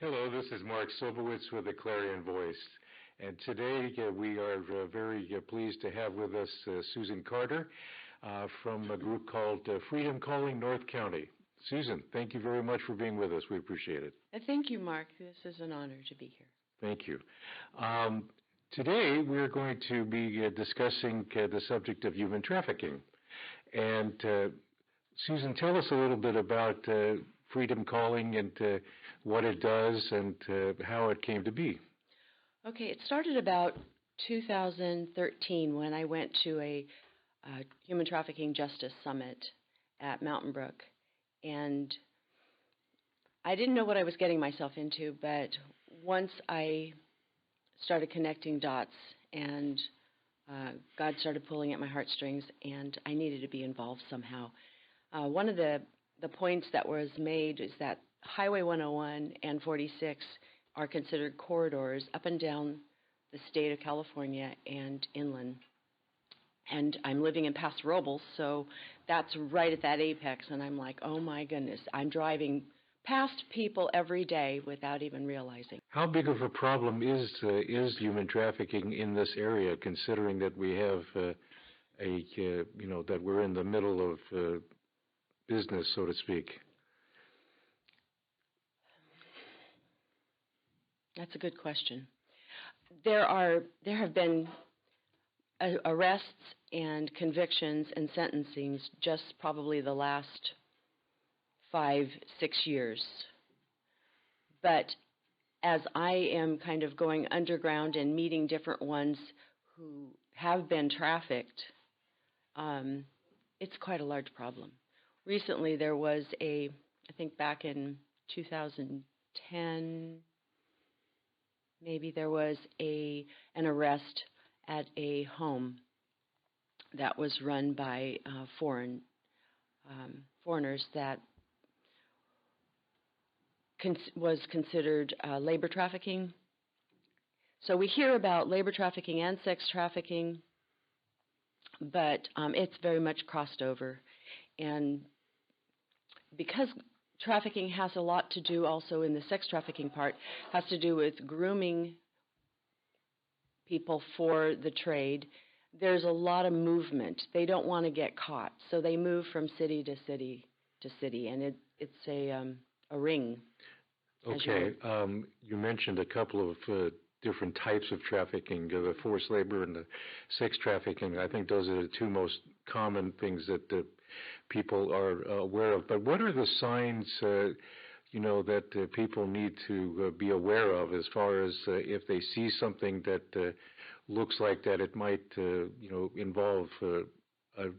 Hello, this is Mark Silbowitz with the Clarion Voice. And today we are very pleased to have with us Susan Carter from a group called Freedom Calling North County. Susan, thank you very much for being with us. We appreciate it. Thank you, Mark. This is an honor to be here. Thank you. Today we're going to be discussing the subject of human trafficking. And Susan, tell us a little bit about Freedom Calling and what it does and how it came to be. Okay, it started about 2013 when I went to a Human Trafficking Justice Summit at Mountain Brook. And I didn't know what I was getting myself into, but once I started connecting dots and God started pulling at my heartstrings and I needed to be involved somehow. One of the points that was made is that Highway 101 and 46 are considered corridors up and down the state of California and inland. And I'm living in Paso Robles, so that's right at that apex, and I'm like, oh my goodness, I'm driving past people every day without even realizing. How big of a problem is human trafficking in this area, considering that we have that we're in the middle of business, so to speak? That's a good question. There have been arrests and convictions and sentencings just probably the last 5-6 years. But as I am kind of going underground and meeting different ones who have been trafficked, it's quite a large problem. Recently there was I think back in 2010, maybe there was an arrest at a home that was run by foreigners that was considered labor trafficking. So we hear about labor trafficking and sex trafficking, but it's very much crossed over. And because trafficking has a lot to do also in the sex trafficking part, has to do with grooming people for the trade. There's a lot of movement. They don't want to get caught, so they move from city to city to city, and it's a ring. Okay, you mentioned a couple of different types of trafficking, the forced labor and the sex trafficking. I think those are the two most common things that people are aware of. But what are the signs that people need to be aware of as far as if they see something that looks like that it might, involve a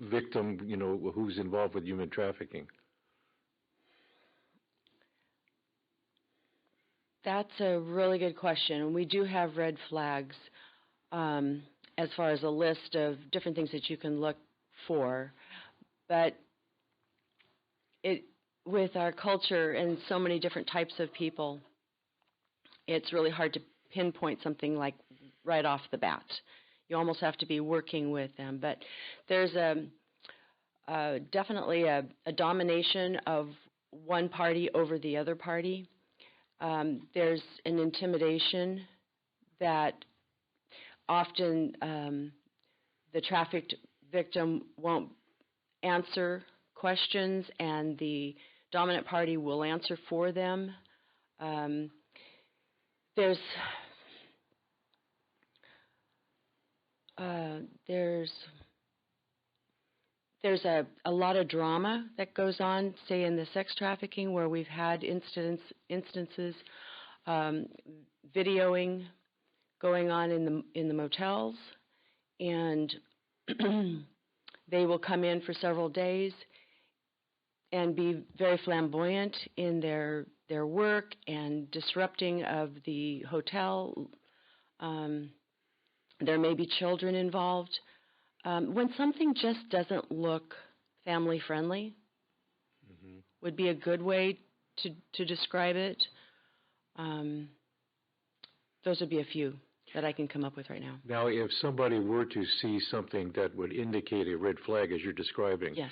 victim, who's involved with human trafficking? That's a really good question. We do have red flags as far as a list of different things that you can look for. But with our culture and so many different types of people, it's really hard to pinpoint something like right off the bat. You almost have to be working with them. But there's definitely a domination of one party over the other party. There's an intimidation that often the trafficked victim won't answer questions and the dominant party will answer for them. There's a lot of drama that goes on, say in the sex trafficking, where we've had instances videoing going on in the motels, and they will come in for several days and be very flamboyant in their work and disrupting of the hotel. There may be children involved. When something just doesn't look family-friendly, would be a good way to describe it. Those would be a few that I can come up with right now. Now, if somebody were to see something that would indicate a red flag, as you're describing, yes,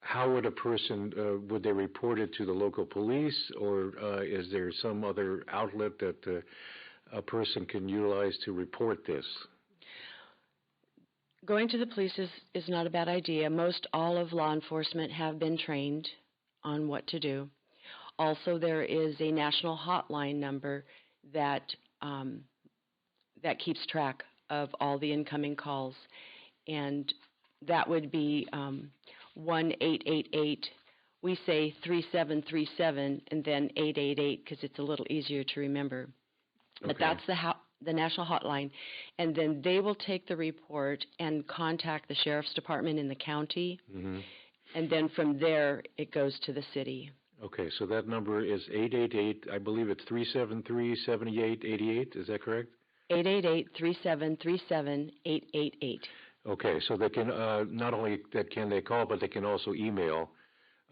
how would a person, would they report it to the local police, or is there some other outlet that a person can utilize to report this? Going to the police is not a bad idea. Most all of law enforcement have been trained on what to do. Also, there is a national hotline number that that keeps track of all the incoming calls, and that would be 1-888. We say 3737 and then 888 because it's a little easier to remember. Okay. But that's the national hotline, and then they will take the report and contact the sheriff's department in the county, and then from there it goes to the city. Okay, so that number is 888. I believe it's 373-7888. Is that correct? 888-3737-888. Okay, so they can not only that can they call, but they can also email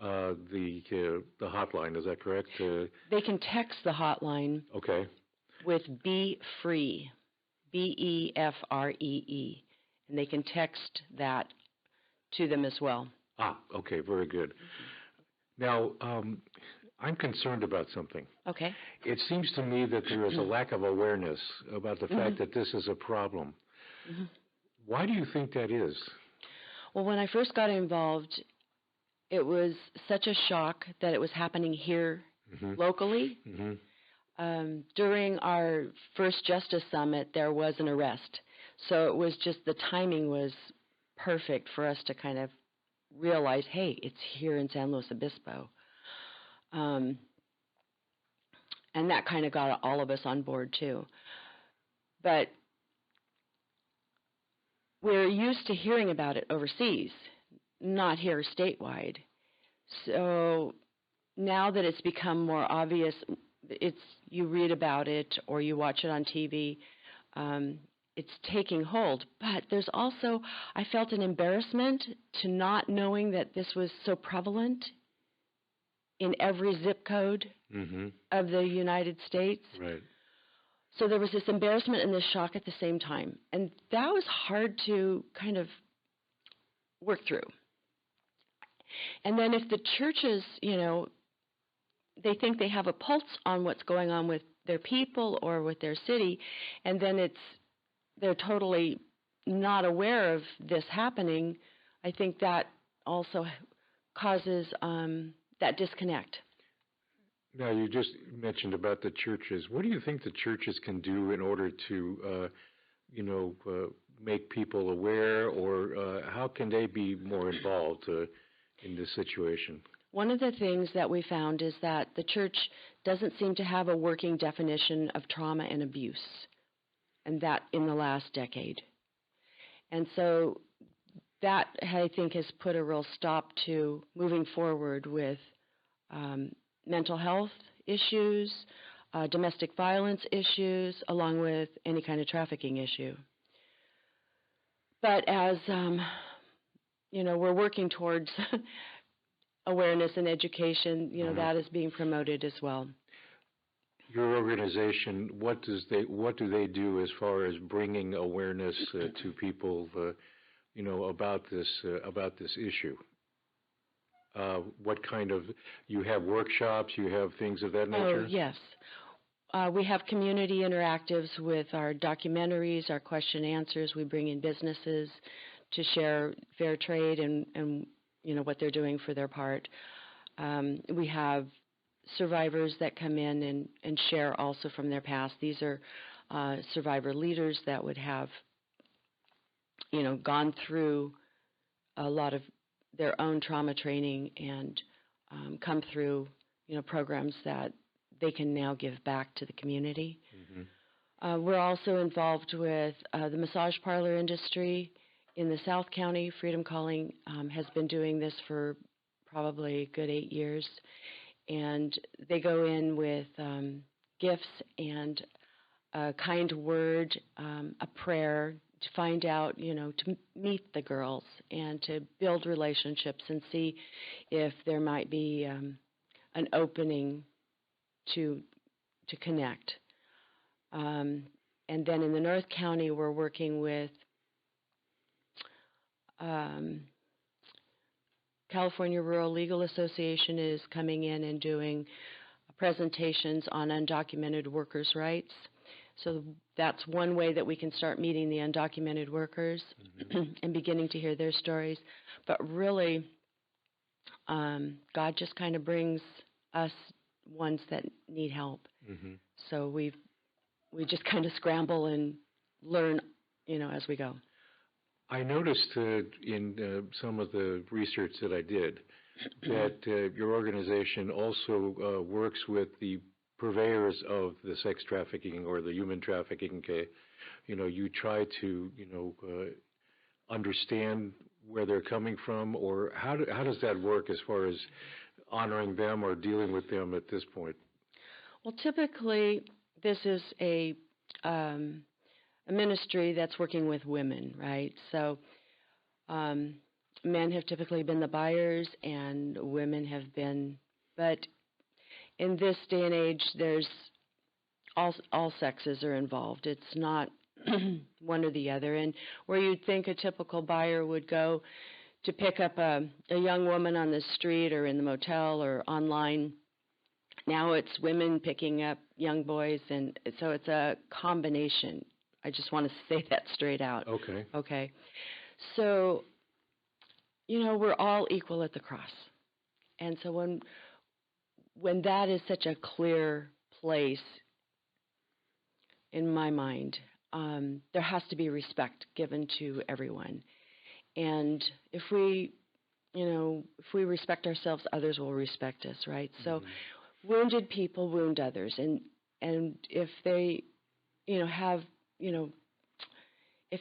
the hotline. Is that correct? They can text the hotline. Okay. With Be Free, BEFREE, and they can text that to them as well. Ah, okay, very good. Now, I'm concerned about something. Okay. It seems to me that there is a lack of awareness about the fact that this is a problem. Why do you think that is? Well, when I first got involved, it was such a shock that it was happening here locally. During our first Justice Summit, there was an arrest. So it was just the timing was perfect for us to kind of realize, hey, it's here in San Luis Obispo. And that kind of got all of us on board too. But we're used to hearing about it overseas, not here statewide. So now that it's become more obvious, you read about it or you watch it on TV, it's taking hold. But there's also, I felt an embarrassment to not knowing that this was so prevalent in every zip code of the United States. Right. So there was this embarrassment and this shock at the same time. And that was hard to kind of work through. And then if the churches, they think they have a pulse on what's going on with their people or with their city, and then they're totally not aware of this happening, I think that also causes that disconnect. Now, you just mentioned about the churches. What do you think the churches can do in order to, make people aware, or how can they be more involved in this situation? One of the things that we found is that the church doesn't seem to have a working definition of trauma and abuse, and that in the last decade. And so that, I think, has put a real stop to moving forward with mental health issues, domestic violence issues, along with any kind of trafficking issue. But as, we're working towards awareness and education, that is being promoted as well. Your organization, what do they do as far as bringing awareness to people, about this issue? What kind of, you have workshops, you have things of that nature? Oh, yes. We have community interactives with our documentaries, our question answers. We bring in businesses to share fair trade and what they're doing for their part. We have survivors that come in and share also from their past. These are survivor leaders that would have, gone through a lot of their own trauma training and come through, programs that they can now give back to the community. We're also involved with the massage parlor industry in the South County. Freedom Calling has been doing this for probably a good 8 years. And they go in with gifts and a kind word, a prayer to find out, to meet the girls and to build relationships and see if there might be an opening to connect. And then in the North County, we're working with California Rural Legal Association is coming in and doing presentations on undocumented workers' rights. So that's one way that we can start meeting the undocumented workers and beginning to hear their stories. But really, God just kind of brings us ones that need help. So we just kind of scramble and learn, as we go. I noticed in some of the research that I did that your organization also works with the purveyors of the sex trafficking or the human trafficking. You try to, understand where they're coming from, or how does that work as far as honoring them or dealing with them at this point? Well, typically, this is a ministry that's working with women, right? So men have typically been the buyers and women have been, but in this day and age, there's all sexes are involved. It's not one or the other. And where you'd think a typical buyer would go to pick up a young woman on the street or in the motel or online, now it's women picking up young boys, and so it's a combination. I just want to say that straight out. Okay. Okay. So, we're all equal at the cross. And so when that is such a clear place in my mind, there has to be respect given to everyone. And if we respect ourselves, others will respect us, right? So wounded people wound others. And if they, if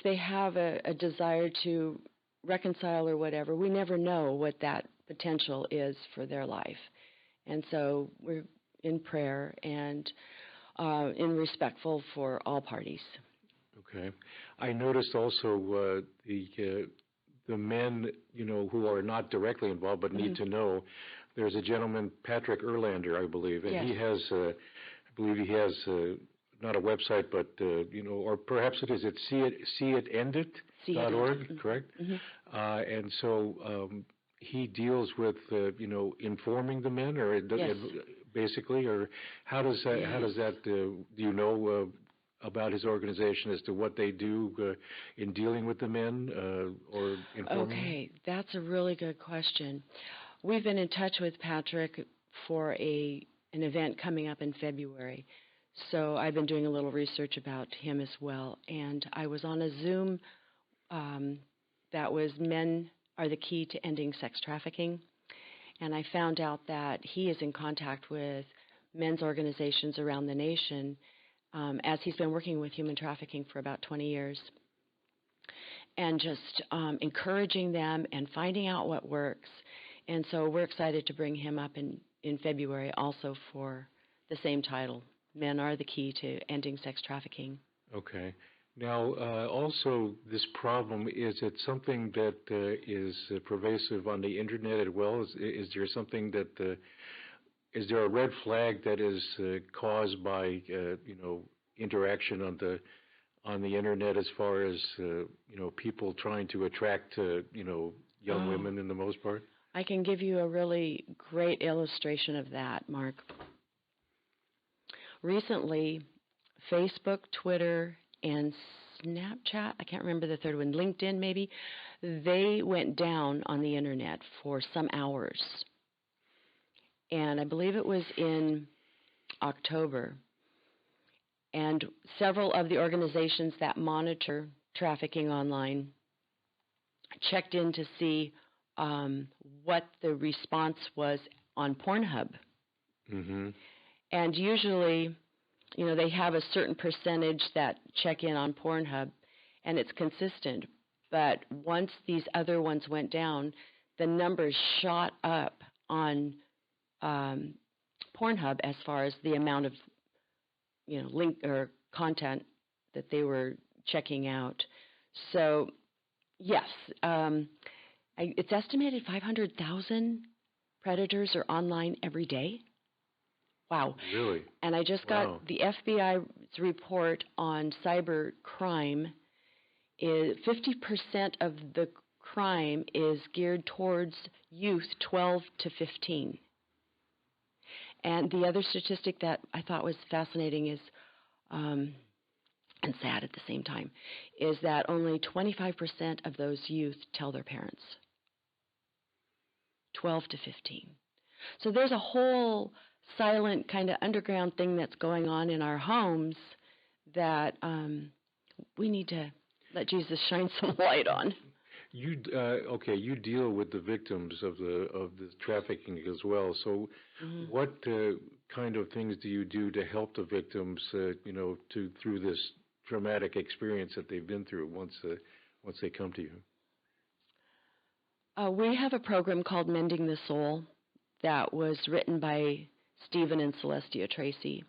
they have a desire to reconcile or whatever, we never know what that potential is for their life. And so we're in prayer and in respectful for all parties. Okay. I noticed also the men, who are not directly involved but need to know. There's a gentleman, Patrick Erlander, I believe, and he has, not a website, but or perhaps it is. It's seeitendit.org, correct? And so he deals with informing the men, or basically, or how does that do you know about his organization as to what they do in dealing with the men or informing? Okay, that's a really good question. We've been in touch with Patrick for an event coming up in February. So I've been doing a little research about him as well. And I was on a Zoom that was Men Are the Key to Ending Sex Trafficking. And I found out that he is in contact with men's organizations around the nation as he's been working with human trafficking for about 20 years. And just encouraging them and finding out what works. And so we're excited to bring him up in February also for the same title. Men Are the Key to Ending Sex Trafficking. Okay. Now, also, this problem, is it something that is pervasive on the Internet as well? Is there something that, is there a red flag that is caused by, interaction on the Internet as far as, people trying to attract, young women in the most part? I can give you a really great illustration of that, Mark. Recently, Facebook, Twitter, and Snapchat, I can't remember the third one, LinkedIn maybe, they went down on the Internet for some hours. And I believe it was in October. And several of the organizations that monitor trafficking online checked in to see what the response was on Pornhub. And usually, they have a certain percentage that check in on Pornhub, and it's consistent. But once these other ones went down, the numbers shot up on Pornhub as far as the amount of, link or content that they were checking out. So, yes, it's estimated 500,000 predators are online every day. Wow. Really? And I just got the FBI's report on cyber crime. 50% of the crime is geared towards youth 12 to 15. And the other statistic that I thought was fascinating is, and sad at the same time, is that only 25% of those youth tell their parents. 12 to 15. So there's a whole silent kind of underground thing that's going on in our homes that we need to let Jesus shine some light on. You deal with the victims of the trafficking as well. So, what kind of things do you do to help the victims, through this traumatic experience that they've been through once they come to you? We have a program called Mending the Soul that was written by Stephen and Celestia Tracy,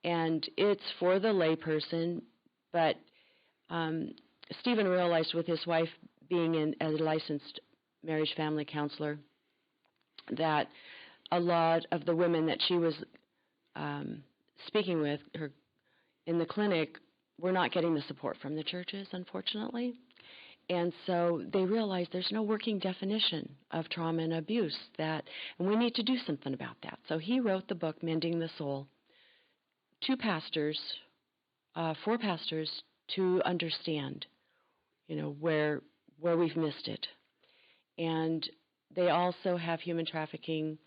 and it's for the layperson. But Stephen realized with his wife being a licensed marriage family counselor that a lot of the women that she was speaking with her in the clinic were not getting the support from the churches, unfortunately. And so they realized there's no working definition of trauma and abuse, and we need to do something about that. So he wrote the book, Mending the Soul, to pastors, for pastors to understand, where we've missed it. And they also have human trafficking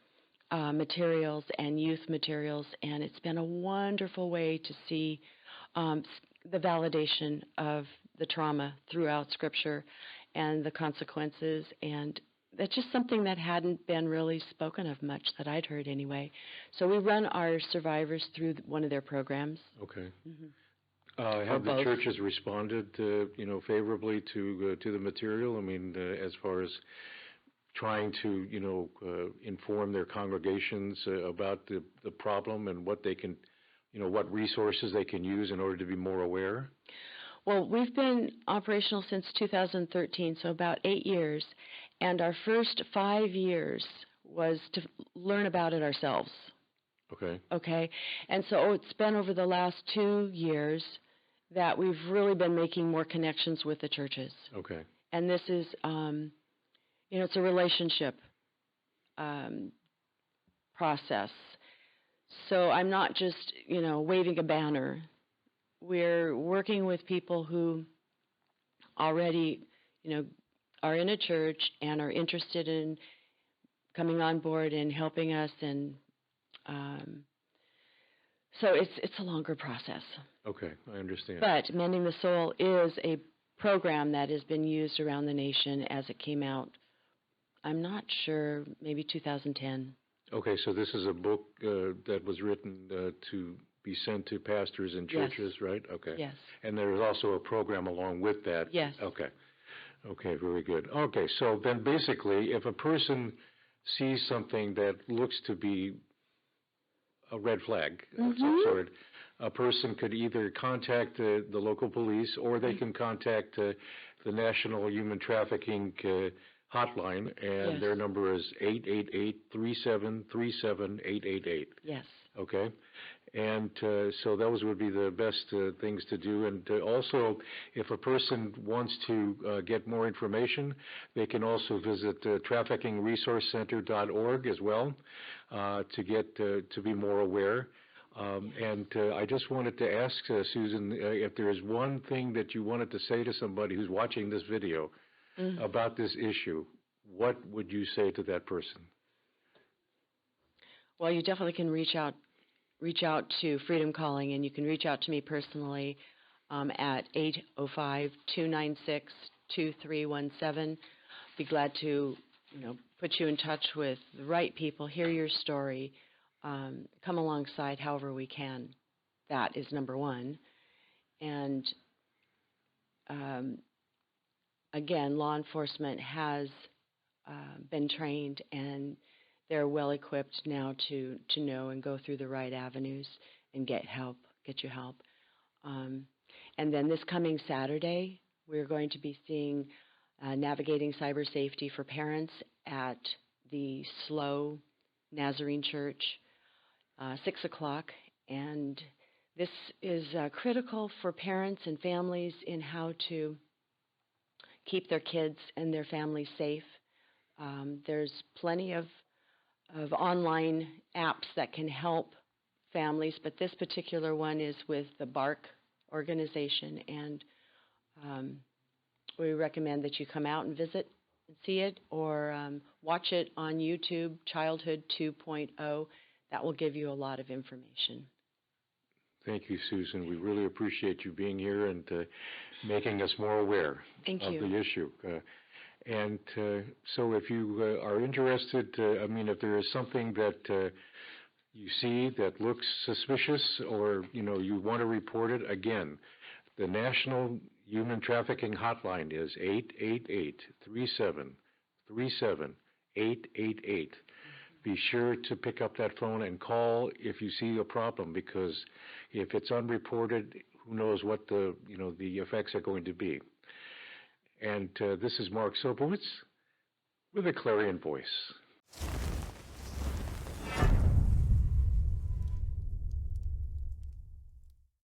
materials and youth materials, and it's been a wonderful way to see the validation of the trauma throughout Scripture and the consequences, and that's just something that hadn't been really spoken of much that I'd heard anyway. So we run our survivors through one of their programs. Okay. Have the churches responded, favorably to the material? I mean, as far as trying to, inform their congregations about the problem and what they can, what resources they can use in order to be more aware? Well, we've been operational since 2013, so about 8 years, and our first 5 years was to learn about it ourselves. Okay, and so it's been over the last 2 years that we've really been making more connections with the churches. Okay. And this is, it's a relationship process. So I'm not just, waving a banner. We're working with people who already, are in a church and are interested in coming on board and helping us, and so it's a longer process. Okay, I understand. But Mending the Soul is a program that has been used around the nation as it came out, I'm not sure, maybe 2010. Okay, so this is a book that was written to be sent to pastors and churches, Yes. right? Okay. Yes. And there's also a program along with that? Yes. Okay. Okay, very good. Okay, so then basically, if a person sees something that looks to be a red flag of some sort, a person could either contact the local police, or they can contact the National Human Trafficking hotline, and their number is 888-3737-888. Yes. Okay? And so those would be the best things to do. And also, if a person wants to get more information, they can also visit traffickingresourcecenter.org as well to get to be more aware. And I just wanted to ask Susan, if there is one thing that you wanted to say to somebody who's watching this video about this issue, what would you say to that person? Well, you definitely can reach out to Freedom Calling, and you can reach out to me personally at 805-296-2317. Be glad to, put you in touch with the right people, hear your story, come alongside however we can. That is number one. And again, law enforcement has been trained, and they're well equipped now to know and go through the right avenues and get you help. And then this coming Saturday, we're going to be seeing Navigating Cyber Safety for Parents at the SLO Nazarene Church, 6 o'clock. And this is critical for parents and families in how to keep their kids and their families safe. There's plenty of online apps that can help families, but this particular one is with the BARC organization, and we recommend that you come out and visit and see it, or watch it on YouTube, Childhood 2.0. That will give you a lot of information. Thank you, Susan. We really appreciate you being here and making us more aware of the issue. And so if you are interested, if there is something that you see that looks suspicious, or, you want to report it, again, the National Human Trafficking Hotline is 888-3737-888. Be sure to pick up that phone and call if you see a problem, because if it's unreported, who knows what the effects are going to be. And this is Mark Sobowitz with a Clarion Voice.